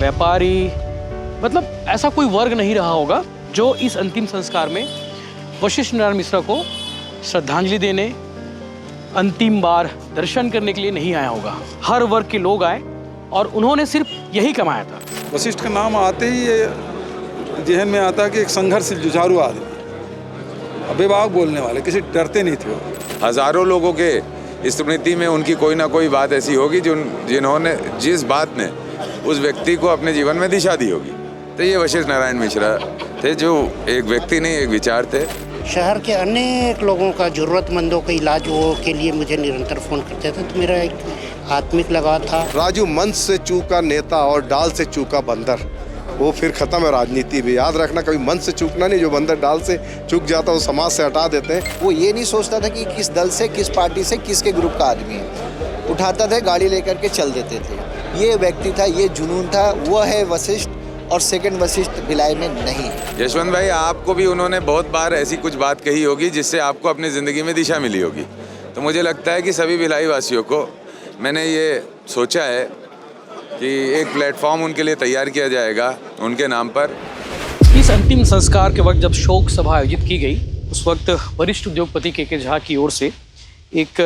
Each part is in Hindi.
व्यापारी, मतलब ऐसा कोई वर्ग नहीं रहा होगा जो इस अंतिम संस्कार में वशिष्ठ नारायण मिश्रा को श्रद्धांजलि देने, अंतिम बार दर्शन करने के लिए नहीं आया होगा। हर वर्ग के लोग आए और उन्होंने सिर्फ यही कमाया था। वशिष्ठ का नाम आते ही ये जहन में आता कि एक संघर्षशील जुझारू आदमी, बेबाक बोलने वाले, किसी डरते नहीं थे वो। हजारों लोगों के स्मृति में उनकी कोई ना कोई बात ऐसी होगी जिन्होंने जिस बात ने उस व्यक्ति को अपने जीवन में दिशा दी होगी। तो ये वशिष्ठ नारायण मिश्रा थे, जो एक व्यक्ति नहीं एक विचार थे। शहर के अनेक लोगों का, जरूरतमंदों के इलाज के लिए मुझे निरंतर फ़ोन करते थे, तो मेरा एक आत्मिक लगाव था। राजू मंच से चूका नेता और डाल से चूका बंदर, वो फिर खत्म है राजनीति भी। याद रखना, कभी मंच से चूकना नहीं, जो बंदर डाल से चूक जाता है वो समाज से हटा देते हैं। वो ये नहीं सोचता था कि किस दल से, किस पार्टी से, किसके ग्रुप का आदमी है, उठाता था, गाड़ी लेकर के चल देते थे। ये व्यक्ति था, ये जुनून था, वो है वशिष्ठ, और सेकंड वशिष्ठ भिलाई में नहीं। यशवंत भाई, आपको भी उन्होंने बहुत बार ऐसी कुछ बात कही होगी जिससे आपको अपनी ज़िंदगी में दिशा मिली होगी। तो मुझे लगता है कि सभी भिलाई वासियों को मैंने ये सोचा है कि एक प्लेटफॉर्म उनके लिए तैयार किया जाएगा उनके नाम पर। इस अंतिम संस्कार के वक्त जब शोक सभा आयोजित की गई, उस वक्त वरिष्ठ उद्योगपति के झा की ओर से एक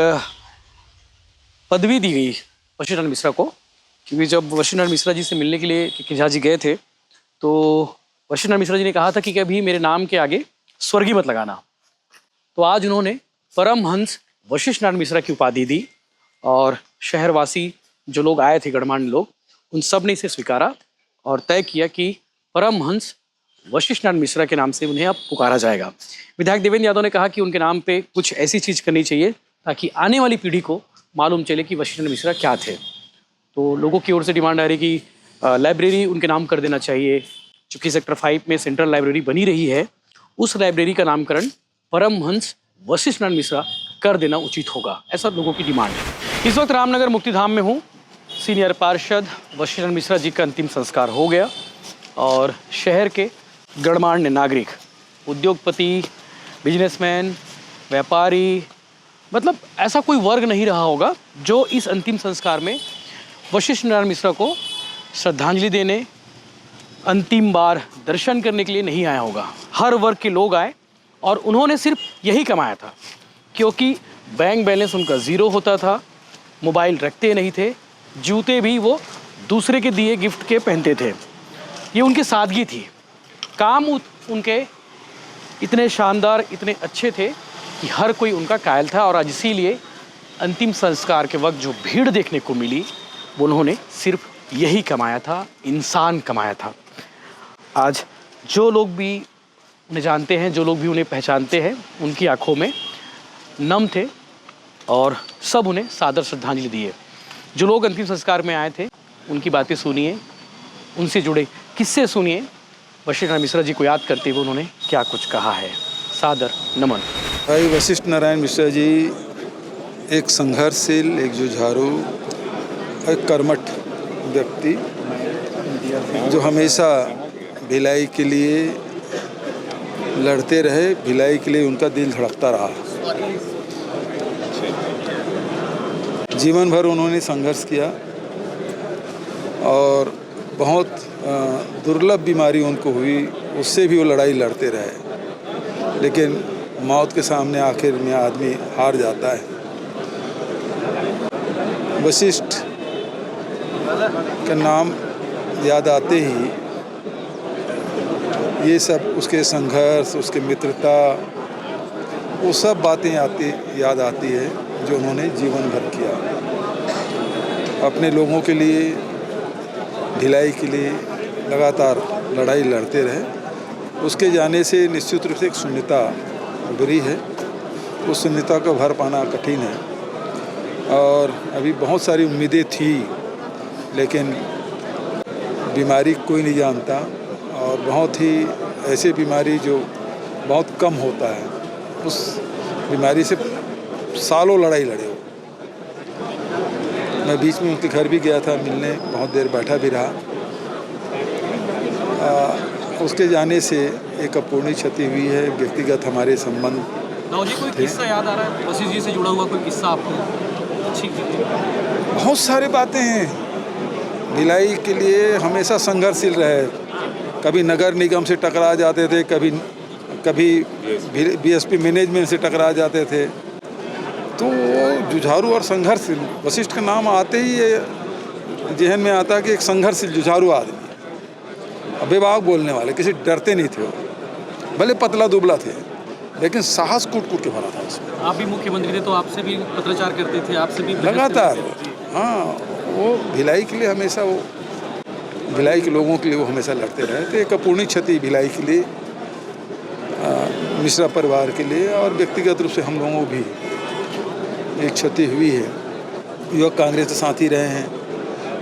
पदवी दी गई वशिष्ठ नारायण मिश्रा को, क्योंकि जब वशिष्ठ नारायण मिश्रा जी से मिलने के लिए के झा जी गए थे तो वशिष्ठ नारायण मिश्रा जी ने कहा था कि कभी मेरे नाम के आगे स्वर्गीय मत लगाना। तो आज उन्होंने परमहंस वशिष्ठ नारायण मिश्रा की उपाधि दी और शहरवासी जो लोग आए थे, गणमान्य लोग, उन सब ने इसे स्वीकारा और तय किया कि परमहंस वशिष्ठ नारायण मिश्रा के नाम से उन्हें अब पुकारा जाएगा। विधायक देवेंद्र यादव ने कहा कि उनके नाम पे कुछ ऐसी चीज़ करनी चाहिए ताकि आने वाली पीढ़ी को मालूम चले कि वशिष्ठ नारायण मिश्रा क्या थे। तो लोगों की ओर से डिमांड आ रही कि लाइब्रेरी उनके नाम कर देना चाहिए। चूँकि सेक्टर 5 में सेंट्रल लाइब्रेरी बनी रही है, उस लाइब्रेरी का नामकरण परमहंस वशिष्ठ नारायण मिश्रा कर देना उचित होगा, ऐसा लोगों की डिमांड है। इस वक्त रामनगर मुक्तिधाम में हूँ। सीनियर पार्षद वशिष्ठ नारायण मिश्रा जी का अंतिम संस्कार हो गया और शहर के गणमान्य नागरिक, उद्योगपति, बिजनेसमैन, व्यापारी, मतलब ऐसा कोई वर्ग नहीं रहा होगा जो इस अंतिम संस्कार में वशिष्ठ नारायण मिश्रा को श्रद्धांजलि देने, अंतिम बार दर्शन करने के लिए नहीं आया होगा। हर वर्ग के लोग आए और उन्होंने सिर्फ यही कमाया था, क्योंकि बैंक बैलेंस उनका ज़ीरो होता था, मोबाइल रखते नहीं थे, जूते भी वो दूसरे के दिए गिफ्ट के पहनते थे। ये उनकी सादगी थी। काम उनके इतने शानदार, इतने अच्छे थे कि हर कोई उनका कायल था। और आज इसीलिए अंतिम संस्कार के वक्त जो भीड़ देखने को मिली, वो उन्होंने सिर्फ यही कमाया था, इंसान कमाया था। आज जो लोग भी उन्हें जानते हैं, जो लोग भी उन्हें पहचानते हैं, उनकी आंखों में नम थे और सब उन्हें सादर श्रद्धांजलि दिए। जो लोग अंतिम संस्कार में आए थे, उनकी बातें सुनिए, उनसे जुड़े किस्से सुनिए। वशिष्ठ नारायण मिश्रा जी को याद करते हुए उन्होंने क्या कुछ कहा है। सादर नमन। भाई वशिष्ठ नारायण मिश्रा जी एक संघर्षशील, एक जुझारू, एक कर्मठ व्यक्ति, जो हमेशा भिलाई के लिए लड़ते रहे, भिलाई के लिए उनका दिल धड़कता रहा। जीवन भर उन्होंने संघर्ष किया और बहुत दुर्लभ बीमारी उनको हुई, उससे भी वो लड़ाई लड़ते रहे। लेकिन मौत के सामने आखिर में आदमी हार जाता है। वशिष्ठ का नाम याद आते ही ये सब, उसके संघर्ष, उसके मित्रता, वो सब बातें याद आती है जो उन्होंने जीवन भर किया। अपने लोगों के लिए, भिलाई के लिए लगातार लड़ाई लड़ते रहे। उसके जाने से निश्चित रूप से एक शून्यता उभरी है। उस शून्यता को भर पाना कठिन है और अभी बहुत सारी उम्मीदें थी, लेकिन बीमारी कोई नहीं जानता और बहुत ही ऐसी बीमारी जो बहुत कम होता है, उस बीमारी से सालों लड़ाई लड़े हो। मैं बीच में उनके घर भी गया था मिलने, बहुत देर बैठा भी रहा। उसके जाने से एक अपूर्णीय क्षति हुई है। व्यक्तिगत हमारे संबंध। नौजी, कोई किस्सा याद आ रहा है वशिष्ठ जी से जुड़ा हुआ, कोई किस्सा आपको अच्छी? बहुत सारी बातें हैं, भिलाई के लिए हमेशा संघर्षशील रहे। कभी नगर निगम से टकरा जाते थे, कभी बीएसपी मैनेजमेंट से टकरा जाते थे। तो वो जुझारू और संघर्षशील, वशिष्ठ का नाम आते ही ये जहन में आता कि एक संघर्षशील जुझारू आदमी, बेबाक बोलने वाले, किसी डरते नहीं थे वो। भले पतला दुबला थे लेकिन साहस कूट कूट के भरा था उसमें। आप भी मुख्यमंत्री थे तो आपसे भी पत्राचार करते थे, आपसे भी लगातार। हाँ, वो भिलाई के लिए हमेशा, वो भिलाई के लोगों के लिए वो हमेशा लड़ते रहे थे। एक अपूर्णीय क्षति भिलाई के लिए, मिश्रा परिवार के लिए और व्यक्तिगत रूप से हम लोगों को भी एक क्षति हुई है। युवक कांग्रेस के साथी रहे हैं,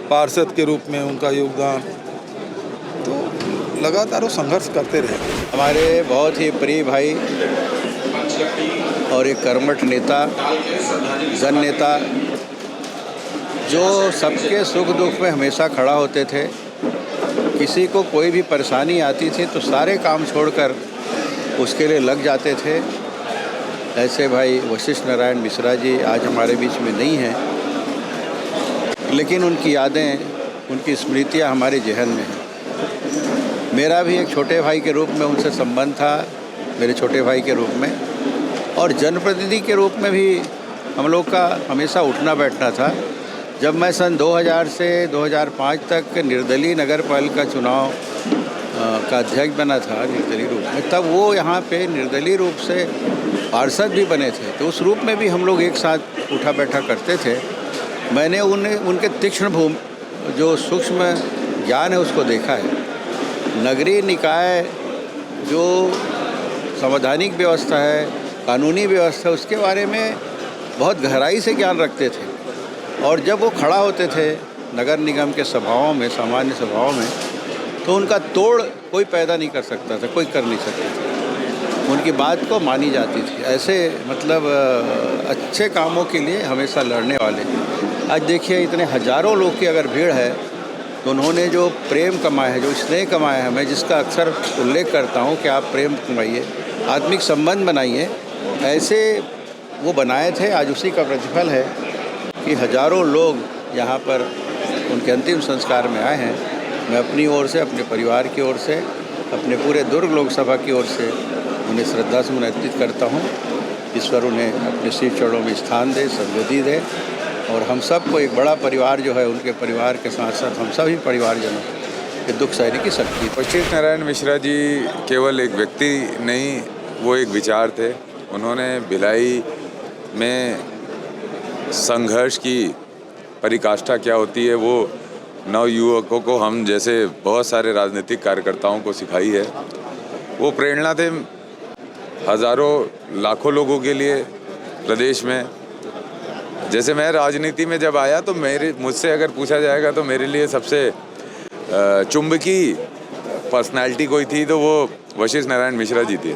पार्षद के रूप में उनका योगदान, तो लगातार वो संघर्ष करते रहे। हमारे बहुत ही प्रिय भाई और एक कर्मठ नेता, जन नेता, जो सबके सुख दुख में हमेशा खड़ा होते थे। किसी को कोई भी परेशानी आती थी तो सारे काम छोड़कर उसके लिए लग जाते थे। ऐसे भाई वशिष्ठ नारायण मिश्रा जी आज हमारे बीच में नहीं हैं, लेकिन उनकी यादें, उनकी स्मृतियाँ हमारे जहन में हैं। मेरा भी एक छोटे भाई के रूप में उनसे संबंध था, मेरे छोटे भाई के रूप में, और जनप्रतिनिधि के रूप में भी हम लोग का हमेशा उठना बैठना था। जब मैं सन 2000 से 2005 तक निर्दलीय नगर पालिका चुनाव का अध्यक्ष बना था निर्दलीय रूप में, तब वो यहाँ पे निर्दलीय रूप से पार्षद भी बने थे। तो उस रूप में भी हम लोग एक साथ उठा बैठा करते थे। मैंने उनके तीक्ष्ण जो सूक्ष्म ज्ञान है उसको देखा है। नगरीय निकाय जो संवैधानिक व्यवस्था है, कानूनी व्यवस्था, उसके बारे में बहुत गहराई से ज्ञान रखते थे। और जब वो खड़ा होते थे नगर निगम के सभाओं में, सामान्य सभाओं में, तो उनका तोड़ कोई पैदा नहीं कर सकता था, कोई कर नहीं सकता था। उनकी बात को मानी जाती थी। ऐसे मतलब अच्छे कामों के लिए हमेशा लड़ने वाले। आज देखिए इतने हज़ारों लोग की अगर भीड़ है तो उन्होंने जो प्रेम कमाया है, जो स्नेह कमाया है, मैं जिसका अक्सर उल्लेख करता हूँ कि आप प्रेम कमाइए, आत्मिक संबंध बनाइए, ऐसे वो बनाए थे। आज उसी का प्रतिफल है कि हज़ारों लोग यहाँ पर उनके अंतिम संस्कार में आए हैं। मैं अपनी ओर से, अपने परिवार की ओर से, अपने पूरे दुर्ग लोकसभा की ओर से उन्हें श्रद्धासुमन अर्पित करता हूँ। ईश्वर उन्हें अपने शिव चरणों में स्थान दे, सद्गति दे, और हम सबको एक बड़ा परिवार जो है, उनके परिवार के साथ साथ हम सभी परिवारजनों के दुख सहने की शक्ति। वशिष्ठ नारायण मिश्रा जी केवल एक व्यक्ति नहीं, वो एक विचार थे। उन्होंने भिलाई में संघर्ष की परिकाष्ठा क्या होती है वो नव युवकों को, हम जैसे बहुत सारे राजनीतिक कार्यकर्ताओं को सिखाई है। वो प्रेरणा थे हज़ारों लाखों लोगों के लिए प्रदेश में। जैसे मैं राजनीति में जब आया तो मुझसे अगर पूछा जाएगा तो मेरे लिए सबसे चुंबकी पर्सनालिटी कोई थी तो वो वशिष्ठ नारायण मिश्रा जी थे।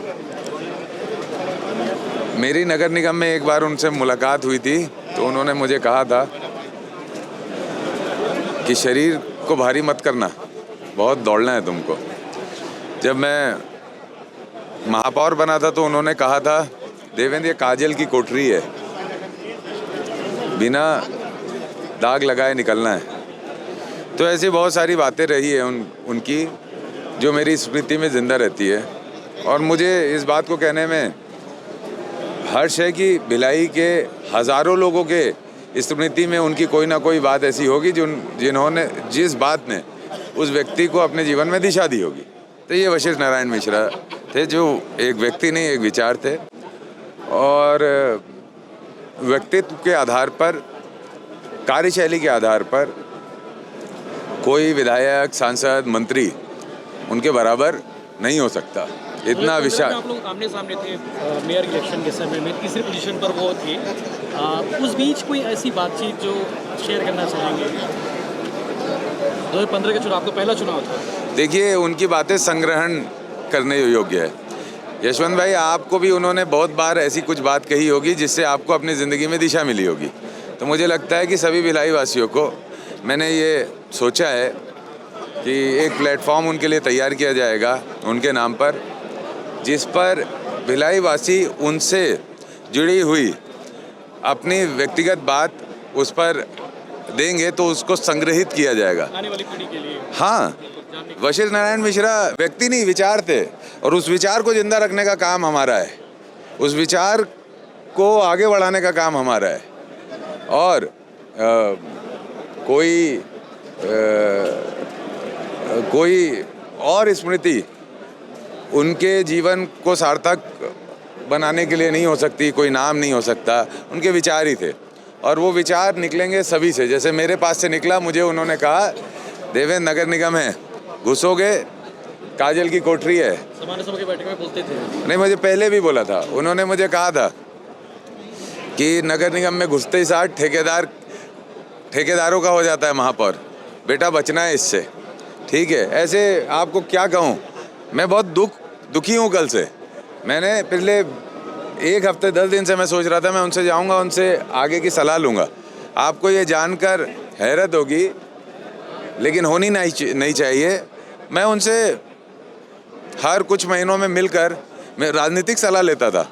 मेरी नगर निगम में एक बार उनसे मुलाकात हुई थी तो उन्होंने मुझे कहा था कि शरीर को भारी मत करना, बहुत दौड़ना है तुमको। जब मैं महापौर बना था तो उन्होंने कहा था, देवेंद्र ये काजल की कोठरी है, बिना दाग लगाए निकलना है। तो ऐसी बहुत सारी बातें रही है उनकी जो मेरी स्मृति में ज़िंदा रहती है। और मुझे इस बात को कहने में हर्ष है कि भिलाई के हज़ारों लोगों के स्मृति में उनकी कोई ना कोई बात ऐसी होगी जिस बात ने उस व्यक्ति को अपने जीवन में दिशा दी होगी। तो ये वशिष्ठ नारायण मिश्रा थे, जो एक व्यक्ति नहीं, एक विचार थे। और व्यक्तित्व के आधार पर, कार्यशैली के आधार पर कोई विधायक, सांसद, मंत्री उनके बराबर नहीं हो सकता। इतना विशाल। आप लोग आमने सामने थे मेयर इलेक्शन के समय में, तीसरी पोजीशन पर वो थे। उस बीच कोई ऐसी बातचीत जो शेयर करना चाहेंगे? 2015 के चुनाव, आपका पहला चुनाव था। देखिए, उनकी बातें संग्रहण करने योग्य है। यशवंत भाई, आपको भी उन्होंने बहुत बार ऐसी कुछ बात कही होगी जिससे आपको अपनी ज़िंदगी में दिशा मिली होगी। तो मुझे लगता है कि सभी भिलाई वासियों को मैंने ये सोचा है कि एक प्लेटफॉर्म उनके लिए तैयार किया जाएगा उनके नाम पर, जिस पर भिलाई वासी उनसे जुड़ी हुई अपनी व्यक्तिगत बात उस पर देंगे तो उसको संग्रहित किया जाएगा आने वाली पीढ़ी के लिए। हाँ, वशिष्ठ नारायण मिश्रा व्यक्ति नहीं, विचार थे, और उस विचार को जिंदा रखने का काम हमारा है, उस विचार को आगे बढ़ाने का काम हमारा है। और कोई और स्मृति उनके जीवन को सार्थक बनाने के लिए नहीं हो सकती, कोई नाम नहीं हो सकता, उनके विचार ही थे। और वो विचार निकलेंगे सभी से, जैसे मेरे पास से निकला, मुझे उन्होंने कहा देवेंद्र नगर निगम है, घुसोगे काजल की कोठरी है। सामान्य सभा की बैठक में बोलते थे। नहीं, मुझे पहले भी बोला था, उन्होंने मुझे कहा था कि नगर निगम में घुसते ही साथ ठेकेदारों का हो जाता है महापौर, बेटा बचना है इससे। ठीक है, ऐसे आपको क्या कहूँ, मैं बहुत दुखी हूँ। कल से मैंने पिछले 1 हफ्ते 10 दिन से मैं सोच रहा था मैं उनसे जाऊँगा, उनसे आगे की सलाह लूँगा। आपको ये जानकर हैरत होगी, लेकिन होनी नहीं चाहिए। मैं उनसे हर कुछ महीनों में मिलकर मैं राजनीतिक सलाह लेता था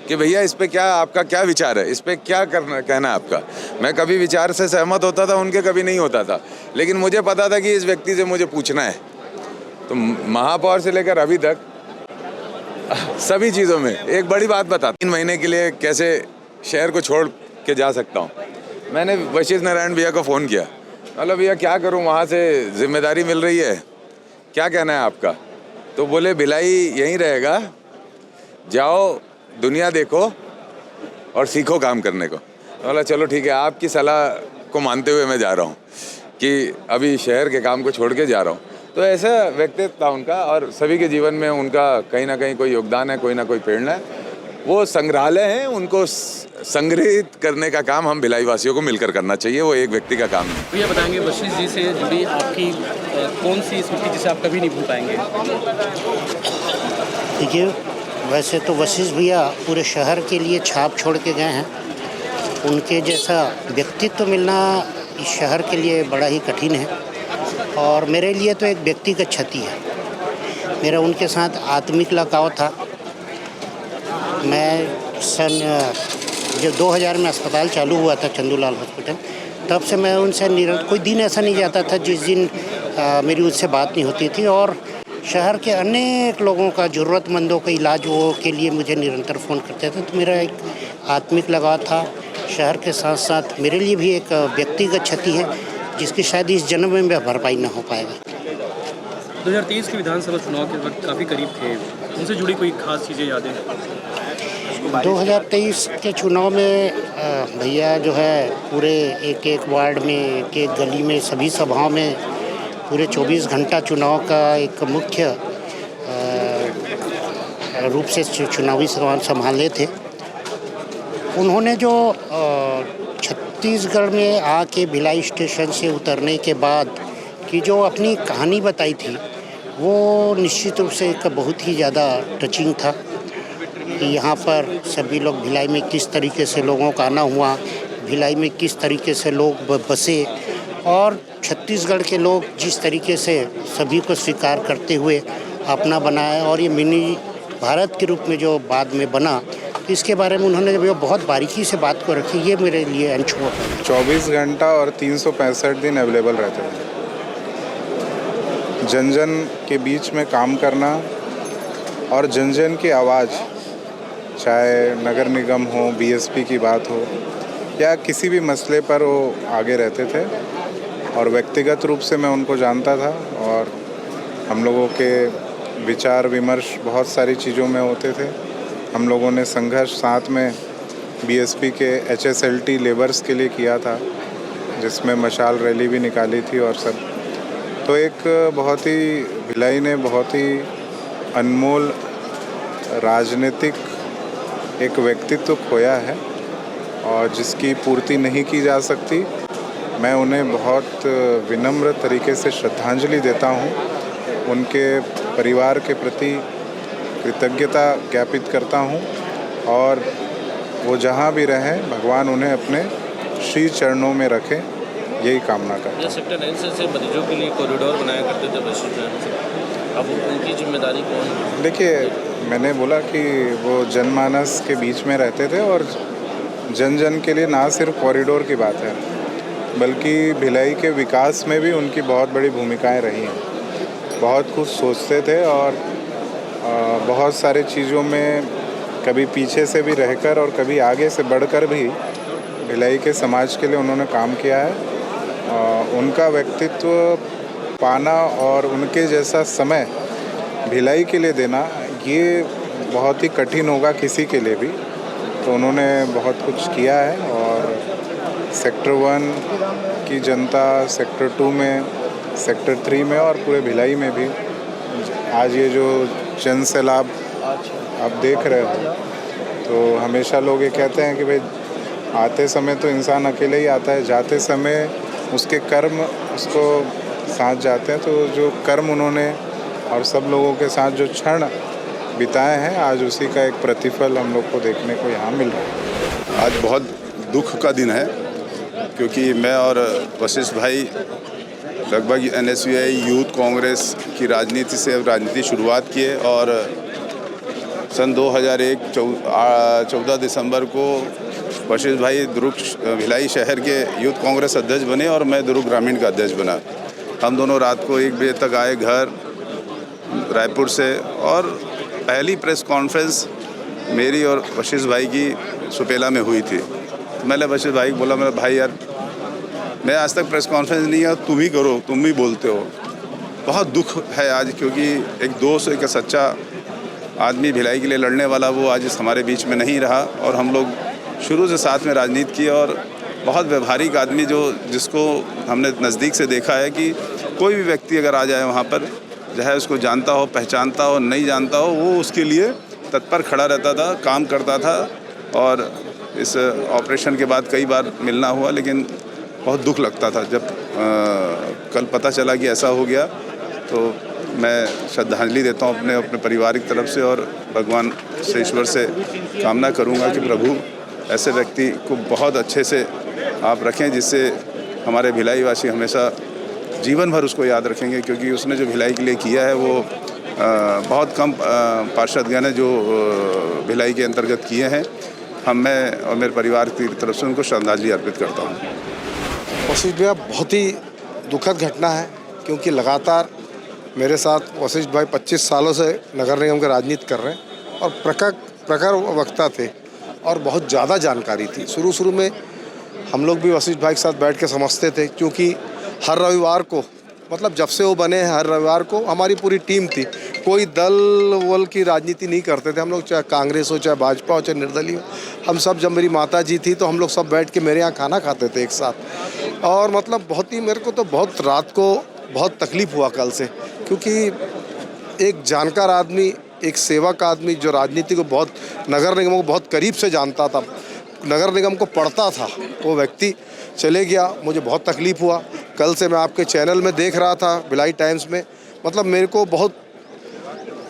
कि भैया इस पे क्या, आपका क्या विचार है, इस पे क्या कहना है आपका। मैं कभी विचार से सहमत होता था, उनके कभी नहीं होता था, लेकिन मुझे पता था कि इस व्यक्ति से मुझे पूछना है। तो महापौर से लेकर अभी तक सभी चीज़ों में एक बड़ी बात बता, 3 महीने के लिए कैसे शहर को छोड़ के जा सकता हूँ। मैंने वशिष्ठ नारायण भैया को फ़ोन किया, बोला भैया क्या करूँ, वहाँ से जिम्मेदारी मिल रही है, क्या कहना है आपका। तो बोले भिलाई यहीं रहेगा, जाओ दुनिया देखो और सीखो काम करने को। बोला चलो ठीक है, आपकी सलाह को मानते हुए मैं जा रहा हूँ कि अभी शहर के काम को छोड़ के जा रहा हूँ। तो ऐसा व्यक्तित्व था उनका, और सभी के जीवन में उनका कहीं ना कहीं कोई योगदान है, कोई ना कोई प्रेरणा है। वो संग्रहालय हैं, उनको संग्रहित करने का काम हम भिलाई वासियों को मिलकर करना चाहिए, वो एक व्यक्ति का काम नहीं। भैया बताएंगे वशिष्ठ जी से जुड़ी आपकी कौन सी स्मृति जिसे आप कभी नहीं भूल पाएंगे? देखिए, वैसे तो वशिष्ठ भैया पूरे शहर के लिए छाप छोड़ के गए हैं। उनके जैसा व्यक्तित्व मिलना इस शहर के लिए बड़ा ही कठिन है, और मेरे लिए तो एक व्यक्तिगत क्षति है। मेरा उनके साथ आत्मिक लगाव था। मैं जब 2000 में अस्पताल चालू हुआ था, चंदूलाल हॉस्पिटल, तब से मैं उनसे कोई दिन ऐसा नहीं जाता था जिस दिन मेरी उससे बात नहीं होती थी। और शहर के अनेक लोगों का, ज़रूरतमंदों का इलाज वो के लिए मुझे निरंतर फ़ोन करते थे। तो मेरा एक आत्मिक लगाव था शहर के साथ साथ। मेरे लिए भी एक व्यक्तिगत क्षति है जिसकी शायद इस जन्म में भरपाई ना हो पाएगा। 2023 के विधानसभा चुनाव के वक्त काफ़ी करीब थे, उनसे जुड़ी कोई खास चीज़ें, यादें? 2023 के चुनाव में भैया जो है पूरे एक वार्ड में, एक गली में, सभी सभाओं में पूरे 24 घंटा चुनाव का एक मुख्य रूप से चुनावी सवाल संभाले थे। उन्होंने जो छत्तीसगढ़ में आके भिलाई स्टेशन से उतरने के बाद की जो अपनी कहानी बताई थी, वो निश्चित रूप से एक बहुत ही ज़्यादा टचिंग था कि यहाँ पर सभी लोग भिलाई में किस तरीके से लोगों का आना हुआ, भिलाई में किस तरीके से लोग बसे, और छत्तीसगढ़ के लोग जिस तरीके से सभी को स्वीकार करते हुए अपना बनाया, और ये मिनी भारत के रूप में जो बाद में बना, इसके बारे में उन्होंने बहुत बारीकी से बात को रखी। ये मेरे लिए अनछुआ है। 24 घंटा और 365 दिन अवेलेबल रहते थे। जन जन के बीच में काम करना और जन जन की आवाज़, चाहे नगर निगम हो, बीएसपी की बात हो या किसी भी मसले पर, वो आगे रहते थे। और व्यक्तिगत रूप से मैं उनको जानता था, और हम लोगों के विचार विमर्श बहुत सारी चीज़ों में होते थे। हम लोगों ने संघर्ष साथ में बीएसपी के HSLT लेबर्स के लिए किया था, जिसमें मशाल रैली भी निकाली थी और सब। तो एक बहुत ही भिलाई ने बहुत ही अनमोल राजनीतिक एक व्यक्तित्व खोया है, और जिसकी पूर्ति नहीं की जा सकती। मैं उन्हें बहुत विनम्र तरीके से श्रद्धांजलि देता हूँ, उनके परिवार के प्रति कृतज्ञता ज्ञापित करता हूँ, और वो जहाँ भी रहें भगवान उन्हें अपने श्री चरणों में रखें, यही कामना करता हूँ। सेक्टर 9 से मरीजों के लिए कॉरिडोर बनाया करते थे वशिष्ठ, अब उनकी जिम्मेदारी कौन? देखिए, मैंने बोला कि वो जनमानस के बीच में रहते थे, और जन जन के लिए ना सिर्फ कॉरिडोर की बात है, बल्कि भिलाई के विकास में भी उनकी बहुत बड़ी भूमिकाएं रही हैं। बहुत कुछ सोचते थे और बहुत सारे चीज़ों में कभी पीछे से भी रहकर और कभी आगे से बढ़कर भी भिलाई के समाज के लिए उन्होंने काम किया है। उनका व्यक्तित्व पाना और उनके जैसा समय भिलाई के लिए देना ये बहुत ही कठिन होगा किसी के लिए भी। तो उन्होंने बहुत कुछ किया है और सेक्टर 1 की जनता, सेक्टर 2 में, सेक्टर 3 में और पूरे भिलाई में भी आज ये जो जन सैलाब आप देख रहे हो, तो हमेशा लोग ये कहते हैं कि भाई आते समय तो इंसान अकेले ही आता है, जाते समय उसके कर्म उसको साथ जाते हैं। तो जो कर्म उन्होंने और सब लोगों के साथ जो क्षण बिताए हैं, आज उसी का एक प्रतिफल हम लोग को देखने को यहाँ मिल रहा है। आज बहुत दुख का दिन है क्योंकि मैं और वशिष्ठ भाई लगभग NSUI यूथ कांग्रेस की राजनीति से राजनीति शुरुआत किए और सन 2001 14 दिसंबर को वशिष्ठ भाई दुर्ग भिलाई शहर के यूथ कांग्रेस अध्यक्ष बने और मैं दुर्ग ग्रामीण का अध्यक्ष बना। हम दोनों रात को 1 बजे तक आए घर रायपुर से और पहली प्रेस कॉन्फ्रेंस मेरी और वशिष्ठ भाई की सुपेला में हुई थी। मैंने वशिष्ठ भाई को बोला, मेरा भाई यार मैं आज तक प्रेस कॉन्फ्रेंस नहीं है, तुम ही करो, तुम ही बोलते हो। बहुत दुख है आज क्योंकि एक दोस्त, एक सच्चा आदमी भिलाई के लिए लड़ने वाला वो आज हमारे बीच में नहीं रहा और हम लोग शुरू से साथ में राजनीति की और बहुत व्यवहारिक आदमी जिसको हमने नज़दीक से देखा है कि कोई भी व्यक्ति अगर आ जाए वहाँ पर, चाहे उसको जानता हो, पहचानता हो, नहीं जानता हो, वो उसके लिए तत्पर खड़ा रहता था, काम करता था। और इस ऑपरेशन के बाद कई बार मिलना हुआ, लेकिन बहुत दुख लगता था जब कल पता चला कि ऐसा हो गया। तो मैं श्रद्धांजलि देता हूँ अपने परिवार की तरफ से और भगवान से, ईश्वर से कामना करूँगा कि प्रभु ऐसे व्यक्ति को बहुत अच्छे से आप रखें जिससे हमारे भिलाई वासी हमेशा जीवन भर उसको याद रखेंगे, क्योंकि उसने जो भिलाई के लिए किया है वो बहुत कम पार्षदगण है जो भिलाई के अंतर्गत किए हैं। मैं और मेरे परिवार की तरफ से उनको श्रद्धांजलि अर्पित करता हूँ। वशिष्ठ भैया बहुत ही दुखद घटना है क्योंकि लगातार मेरे साथ वशिष्ठ भाई 25 सालों से नगर निगम की राजनीति कर रहे हैं और प्रखर वक्ता थे और बहुत ज़्यादा जानकारी थी। शुरू में हम लोग भी वशिष्ठ भाई के साथ बैठ के समझते थे क्योंकि हर रविवार को, मतलब जब से वो बने हैं, हर रविवार को हमारी पूरी टीम थी। कोई दल वल की राजनीति नहीं करते थे हम लोग, चाहे कांग्रेस हो, चाहे भाजपा हो, चाहे निर्दलीय हो। हम सब, जब मेरी माता जी थी तो हम लोग सब बैठ के मेरे यहाँ खाना खाते थे एक साथ। और मतलब बहुत ही, मेरे को तो बहुत रात को बहुत तकलीफ़ हुआ कल से, क्योंकि एक जानकार आदमी, एक सेवक आदमी जो राजनीति को बहुत, नगर निगम को बहुत करीब से जानता था, नगर निगम को पढ़ता था, वो व्यक्ति चले गया। मुझे बहुत तकलीफ़ हुआ। कल से मैं आपके चैनल में देख रहा था, भिलाई टाइम्स में, मतलब मेरे को बहुत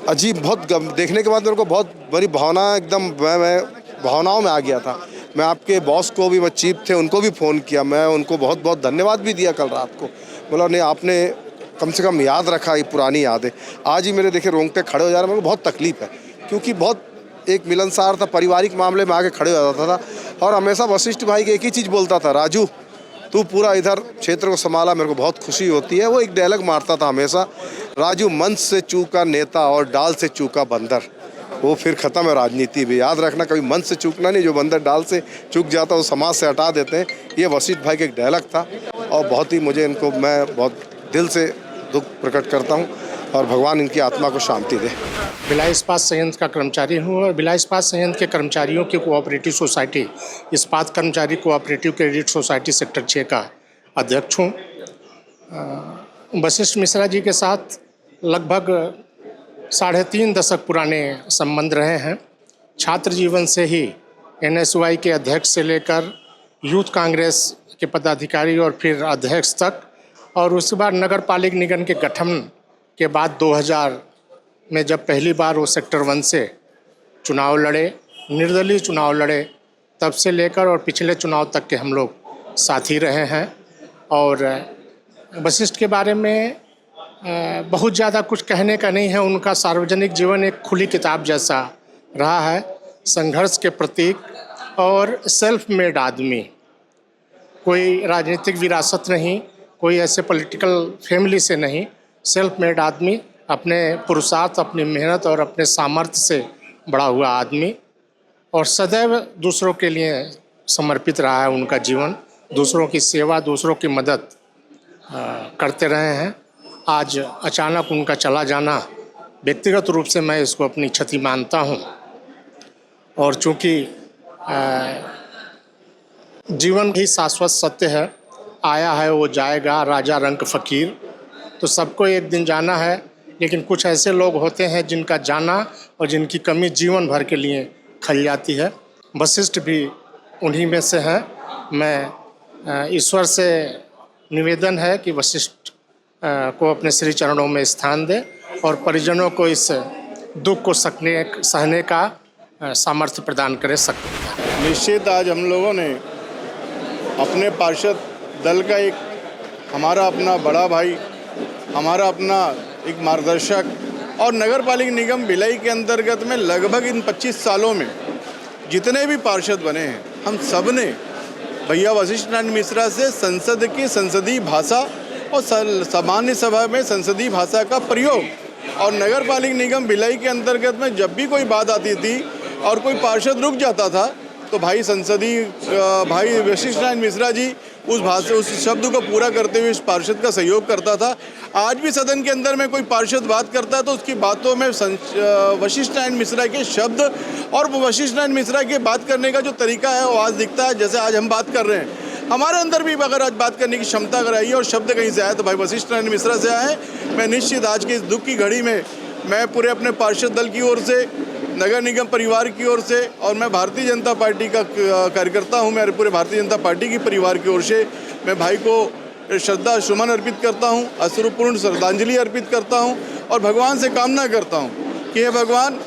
अजीब, देखने के बाद मेरे को बहुत बड़ी भावना, एकदम मैं भावनाओं में आ गया था। मैं आपके बॉस को भी, वो चीफ थे, उनको भी फ़ोन किया, मैं उनको बहुत बहुत धन्यवाद भी दिया कल रात को। बोला नहीं, आपने कम से कम याद रखा, ये पुरानी यादें। आज ही मेरे देखे रोंगटे खड़े हो जा रहे हैं। मेरे को बहुत तकलीफ़ है क्योंकि बहुत एक मिलनसार था, पारिवारिक मामले में आके खड़े हो जाता था और हमेशा वशिष्ठ भाई की एक ही चीज़ बोलता था, राजू तू पूरा इधर क्षेत्र को संभाला, मेरे को बहुत खुशी होती है। वो एक डायलॉग मारता था हमेशा, राजू मंच से चूका नेता और डाल से चूका बंदर, वो फिर ख़त्म है राजनीति भी। याद रखना, कभी मंच से चूकना नहीं, जो बंदर डाल से चूक जाता है वो समाज से हटा देते हैं। ये वशिष्ठ भाई का एक डायलॉग था और बहुत ही मुझे इनको, मैं बहुत दिल से दुख प्रकट करता हूँ और भगवान इनकी आत्मा को शांति दे। भिलाई इस्पात संयंत्र का कर्मचारी हूँ और भिलाई इस्पात संयंत्र के कर्मचारियों की कोऑपरेटिव सोसाइटी, इस्पात कर्मचारी कोऑपरेटिव क्रेडिट सोसाइटी सेक्टर 6 का अध्यक्ष हूँ। वशिष्ठ मिश्रा जी के साथ लगभग 3.5 दशक पुराने संबंध रहे हैं। छात्र जीवन से ही NSUI के अध्यक्ष से लेकर यूथ कांग्रेस के पदाधिकारी और फिर अध्यक्ष तक, और उसके बाद नगर पालिक निगम के गठन के बाद 2000 में जब पहली बार वो सेक्टर 1 से चुनाव लड़े, निर्दलीय चुनाव लड़े, तब से लेकर और पिछले चुनाव तक के हम लोग साथी रहे हैं। और वशिष्ठ के बारे में बहुत ज़्यादा कुछ कहने का नहीं है। उनका सार्वजनिक जीवन एक खुली किताब जैसा रहा है, संघर्ष के प्रतीक और सेल्फ मेड आदमी। कोई राजनीतिक विरासत नहीं, कोई ऐसे पॉलिटिकल फैमिली से नहीं, सेल्फ मेड आदमी, अपने पुरुषार्थ, अपनी मेहनत और अपने सामर्थ्य से बड़ा हुआ आदमी, और सदैव दूसरों के लिए समर्पित रहा है उनका जीवन। दूसरों की सेवा, दूसरों की मदद करते रहे हैं। आज अचानक उनका चला जाना, व्यक्तिगत रूप से मैं इसको अपनी क्षति मानता हूँ। और चूँकि जीवन ही शाश्वत सत्य है, आया है वो जाएगा, राजा रंक फ़कीर, तो सबको एक दिन जाना है। लेकिन कुछ ऐसे लोग होते हैं जिनका जाना और जिनकी कमी जीवन भर के लिए खल जाती है। वशिष्ठ भी उन्हीं में से हैं। मैं ईश्वर से निवेदन है कि वशिष्ठ को अपने श्री चरणों में स्थान दे और परिजनों को इस दुख को सहने का सामर्थ्य प्रदान करे सकते। निश्चित आज हम लोगों ने अपने पार्षद दल का एक, हमारा अपना बड़ा भाई, हमारा अपना एक मार्गदर्शक, और नगर पालिका निगम भिलाई के अंतर्गत में लगभग इन 25 सालों में जितने भी पार्षद बने हैं, हम सब ने भैया वशिष्ठ नारायण मिश्रा से संसद की संसदीय भाषा और सामान्य सभा में संसदीय भाषा का प्रयोग, और नगर पालिका निगम भिलाई के अंतर्गत में जब भी कोई बात आती थी और कोई पार्षद रुक जाता था तो भाई वशिष्ठ नारायण मिश्रा जी उस शब्द को पूरा करते हुए इस पार्षद का सहयोग करता था। आज भी सदन के अंदर में कोई पार्षद बात करता है तो उसकी बातों में वशिष्ठ नारायण मिश्रा के शब्द और वशिष्ठ नारायण मिश्रा के बात करने का जो तरीका है वो आज दिखता है। जैसे आज हम बात कर रहे हैं, हमारे अंदर भी अगर आज बात करने की क्षमता अगर आई है और शब्द कहीं से आए तो भाई वशिष्ठ नारायण मिश्रा से आए। मैं निश्चित आज के इस दुख की घड़ी में मैं पूरे अपने पार्षद दल की ओर से, नगर निगम परिवार की ओर से, और मैं भारतीय जनता पार्टी का कार्यकर्ता हूं, मेरे पूरे भारतीय जनता पार्टी की परिवार की ओर से मैं भाई को श्रद्धा सुमन अर्पित करता हूं, अश्रुपूर्ण श्रद्धांजलि अर्पित करता हूं और भगवान से कामना करता हूं कि हे भगवान,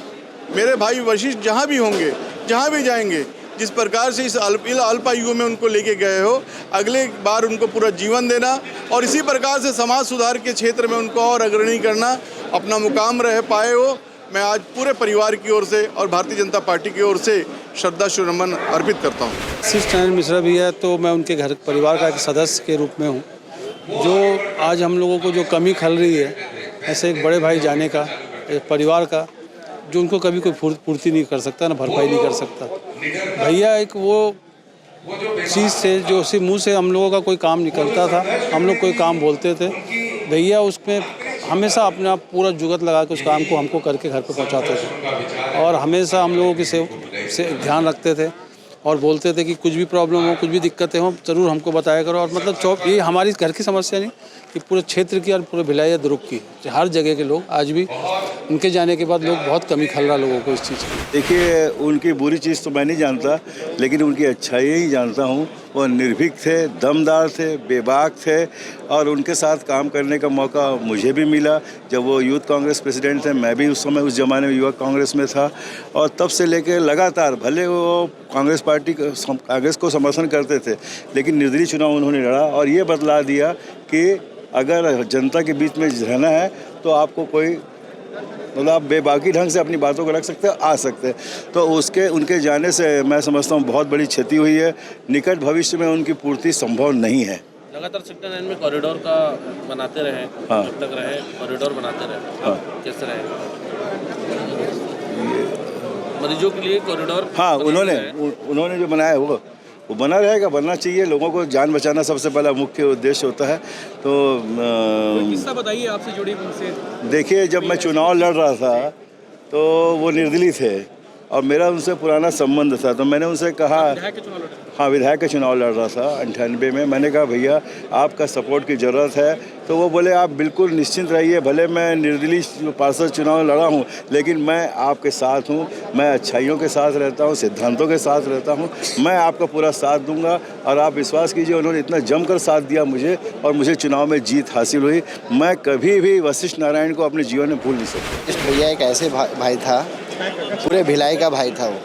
मेरे भाई वशिष्ठ जहां भी होंगे, जहां भी जाएंगे, जिस प्रकार से इस अल्पायु में उनको लेके गए हो, अगले बार उनको पूरा जीवन देना और इसी प्रकार से समाज सुधार के क्षेत्र में उनको और अग्रणी करना, अपना मुकाम रह पाए हो। मैं आज पूरे परिवार की ओर से और भारतीय जनता पार्टी की ओर से श्रद्धा सुमन अर्पित करता हूँ। वशिष्ठ नारायण मिश्रा भी है तो मैं उनके घर परिवार का एक सदस्य के रूप में हूँ। जो आज हम लोगों को जो कमी खल रही है, ऐसे एक बड़े भाई जाने का, एक परिवार का, जो उनको कभी कोई पूर्ति नहीं कर सकता, ना भरपाई नहीं कर सकता। भैया एक वो चीज़ से जो उसी मुँह से हम लोगों का कोई काम निकलता था, हम लोग कोई काम बोलते थे, भैया उसमें हमेशा अपना पूरा जुगत लगा के उस काम को हमको करके घर पे पहुंचाते थे और हमेशा हम लोगों की से ध्यान रखते थे और बोलते थे कि कुछ भी प्रॉब्लम हो, कुछ भी दिक्कतें हो, ज़रूर हमको बताया करो। और मतलब ये हमारी घर की समस्या नहीं कि पूरे क्षेत्र की और पूरे भिलाई दुर्ग की, हर जगह के लोग आज भी उनके जाने के बाद लोग बहुत कमी खल रहा लोगों को इस चीज़ की। देखिए, उनकी बुरी चीज़ तो मैं नहीं जानता, लेकिन उनकी अच्छाई ही जानता हूँ। वो निर्भीक थे, दमदार थे, बेबाक थे और उनके साथ काम करने का मौका मुझे भी मिला। जब वो यूथ कांग्रेस प्रेसिडेंट थे, मैं भी उस समय उस ज़माने में युवक कांग्रेस में था और तब से लेकर लगातार, भले वो कांग्रेस को समर्थन करते थे, लेकिन निर्दलीय चुनाव उन्होंने लड़ा और ये बतला दिया कि अगर जनता के बीच में रहना है तो आपको कोई मतलब आप बेबाकी ढंग से अपनी बातों को रख सकते हैं, आ सकते हैं। तो उनके जाने से मैं समझता हूँ बहुत बड़ी क्षति हुई है। निकट भविष्य में उनकी पूर्ति संभव नहीं है। लगातार सेक्टर 9 में कॉरिडोर का बनाते रहे, हाँ, जब तक रहे कॉरिडोर बनाते रहे, हाँ, कैसे रहे मरीजों के लिए कॉरिडोर? हाँ, उन्होंने जो बनाया वो बना रहेगा, बनना चाहिए। लोगों को जान बचाना सबसे पहला मुख्य उद्देश्य होता है। तो किस्सा बताइए आपसे जुड़ी उनसे। देखिए, जब मैं चुनाव लड़ रहा था तो वो निर्दलीय थे और मेरा उनसे पुराना संबंध था। तो मैंने उनसे कहा, हाँ, विधायक का चुनाव लड़ रहा था 98 में। मैंने कहा भैया आपका सपोर्ट की ज़रूरत है। तो वो बोले आप बिल्कुल निश्चिंत रहिए, भले मैं निर्दलीय पार्षद चुनाव लड़ा हूँ लेकिन मैं आपके साथ हूँ, मैं अच्छाइयों के साथ रहता हूँ, सिद्धांतों के साथ रहता हूँ, मैं आपका पूरा साथ दूंगा। और आप विश्वास कीजिए, उन्होंने इतना जमकर साथ दिया मुझे और मुझे चुनाव में जीत हासिल हुई। मैं कभी भी वशिष्ठ नारायण को अपने जीवन में भूल नहीं सकता। भैया एक ऐसे भाई था, पूरे भिलाई का भाई था वो,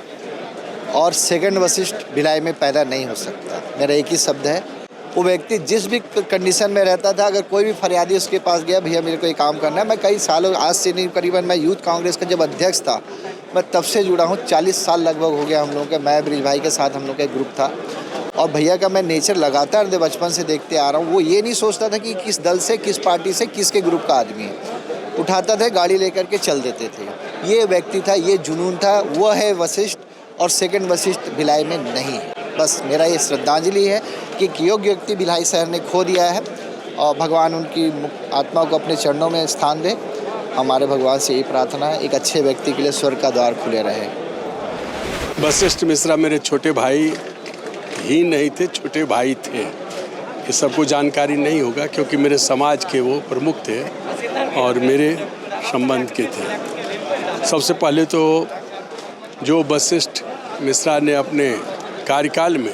और सेकंड वशिष्ठ भिलाई में पैदा नहीं हो सकता। मेरा एक ही शब्द है, वो व्यक्ति जिस भी कंडीशन में रहता था, अगर कोई भी फरियादी उसके पास गया, भैया मेरे को ये काम करना है। मैं कई सालों, आज से नहीं, करीबन मैं यूथ कांग्रेस का जब अध्यक्ष था, मैं तब से जुड़ा हूँ। 40 साल लगभग हो गया हम लोगों के। मैं ब्रिज भाई के साथ हम लोग का एक ग्रुप था और भैया का मैं नेचर लगातार बचपन से देखते आ रहा हूँ। वो ये नहीं सोचता था कि किस दल से, किस पार्टी से, किसके ग्रुप का आदमी है। उठाता था, गाड़ी लेकर के चल देते थे। ये व्यक्ति था, ये जुनून था, वो है वशिष्ठ, और सेकंड वशिष्ठ भिलाई में नहीं है। बस मेरा ये श्रद्धांजलि है कि एक योग्य व्यक्ति भिलाई शहर ने खो दिया है, और भगवान उनकी आत्मा को अपने चरणों में स्थान दे। हमारे भगवान से यही प्रार्थना है, एक अच्छे व्यक्ति के लिए स्वर्ग का द्वार खुले रहे। वशिष्ठ मिश्रा मेरे छोटे भाई ही नहीं थे, छोटे भाई थे। ये सबको जानकारी नहीं होगा क्योंकि मेरे समाज के वो प्रमुख थे और मेरे संबंध के थे। सबसे पहले तो जो वशिष्ठ मिश्रा ने अपने कार्यकाल में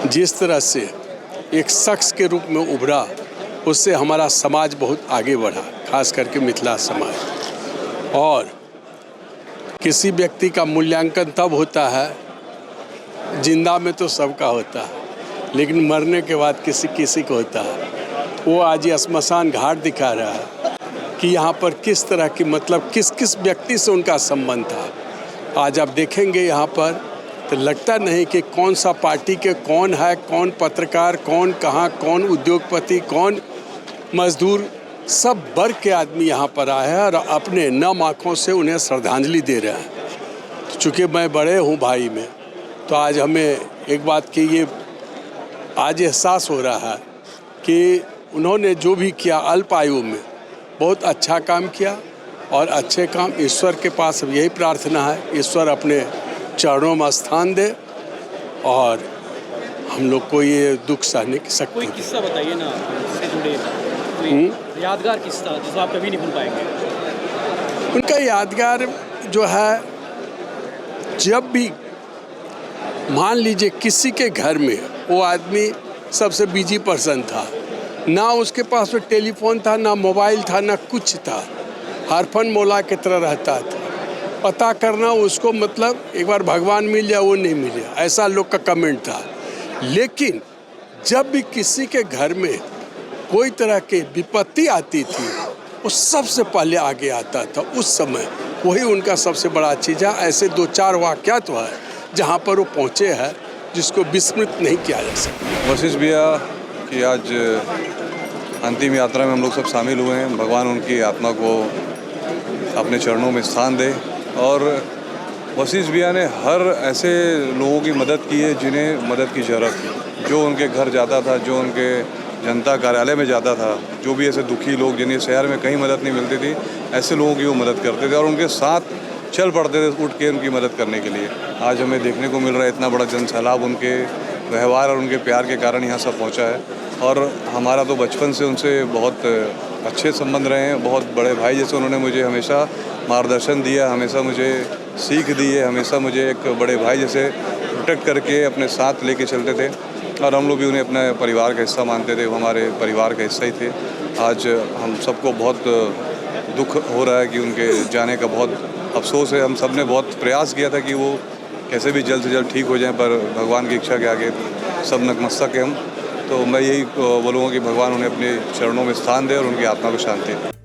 जिस तरह से एक शख्स के रूप में उभरा, उससे हमारा समाज बहुत आगे बढ़ा, खास करके मिथिला समाज। और किसी व्यक्ति का मूल्यांकन तब होता है, जिंदा में तो सबका होता है, लेकिन मरने के बाद किसी किसी को होता है। वो आज ये श्मशान घाट दिखा रहा है कि यहाँ पर किस तरह की, मतलब किस किस व्यक्ति से उनका संबंध था। आज आप देखेंगे यहाँ पर तो लगता नहीं कि कौन सा पार्टी के कौन है, कौन पत्रकार, कौन कहाँ, कौन उद्योगपति, कौन मजदूर, सब वर्ग के आदमी यहाँ पर आए हैं और अपने नम आँखों से उन्हें श्रद्धांजलि दे रहे हैं। चूँकि मैं बड़े हूँ भाई में, तो आज हमें एक बात की ये आज एहसास हो रहा है कि उन्होंने जो भी किया अल्प आयु में बहुत अच्छा काम किया, और अच्छे काम ईश्वर के पास अब यही प्रार्थना है, ईश्वर अपने चरणों में स्थान दे और हम लोग को ये दुख सहने की शक्ति। कोई किस्सा बताइए ना उससे जुड़े, कोई यादगार किस्सा जिसको आप कभी नहीं भूल पाएंगे। उनका यादगार जो है, जब भी मान लीजिए किसी के घर में, वो आदमी सबसे बिजी पर्सन था, ना उसके पास में टेलीफोन था, ना मोबाइल था, ना कुछ था, हरफन मौला की तरह रहता था। पता करना उसको मतलब एक बार भगवान मिल जाए, वो नहीं मिले, ऐसा लोग का कमेंट था। लेकिन जब भी किसी के घर में कोई तरह की विपत्ति आती थी, वो सबसे पहले आगे आता था। उस समय वही उनका सबसे बड़ा चीज़ है। ऐसे 2-4 वाक़या तो है जहाँ पर वो पहुँचे हैं जिसको विस्मृत नहीं किया जा सकता। वशिष्ठ भैया की आज अंतिम यात्रा में हम लोग सब शामिल हुए हैं। भगवान उनकी आत्मा को अपने चरणों में स्थान दे। और वशिष्ठ भैया ने हर ऐसे लोगों की मदद की है जिन्हें मदद की ज़रूरत थी। जो उनके घर जाता था, जो उनके जनता कार्यालय में जाता था, जो भी ऐसे दुखी लोग जिन्हें शहर में कहीं मदद नहीं मिलती थी, ऐसे लोगों की वो मदद करते थे और उनके साथ चल पड़ते थे उठ के उनकी मदद करने के लिए। आज हमें देखने को मिल रहा है इतना बड़ा जनसैलाब उनके व्यवहार और उनके प्यार के कारण यहाँ सब पहुँचा है। और हमारा तो बचपन से उनसे बहुत अच्छे संबंध रहे हैं। बहुत बड़े भाई जैसे उन्होंने मुझे हमेशा मार्गदर्शन दिया, हमेशा मुझे सीख दी है, हमेशा मुझे एक बड़े भाई जैसे प्रोटेक्ट करके अपने साथ लेके चलते थे। और हम लोग भी उन्हें अपने परिवार का हिस्सा मानते थे, वो हमारे परिवार का हिस्सा ही थे। आज हम सबको बहुत दुख हो रहा है कि उनके जाने का बहुत अफसोस है। हम सब ने बहुत प्रयास किया था कि वो कैसे भी जल्द से जल्द ठीक हो जाएं, पर भगवान की इच्छा के आगे सब नतमस्तक हैं हम। तो मैं यही बोलूँगा कि भगवान उन्हें अपने चरणों में स्थान दे और उनकी आत्मा को शांति दे।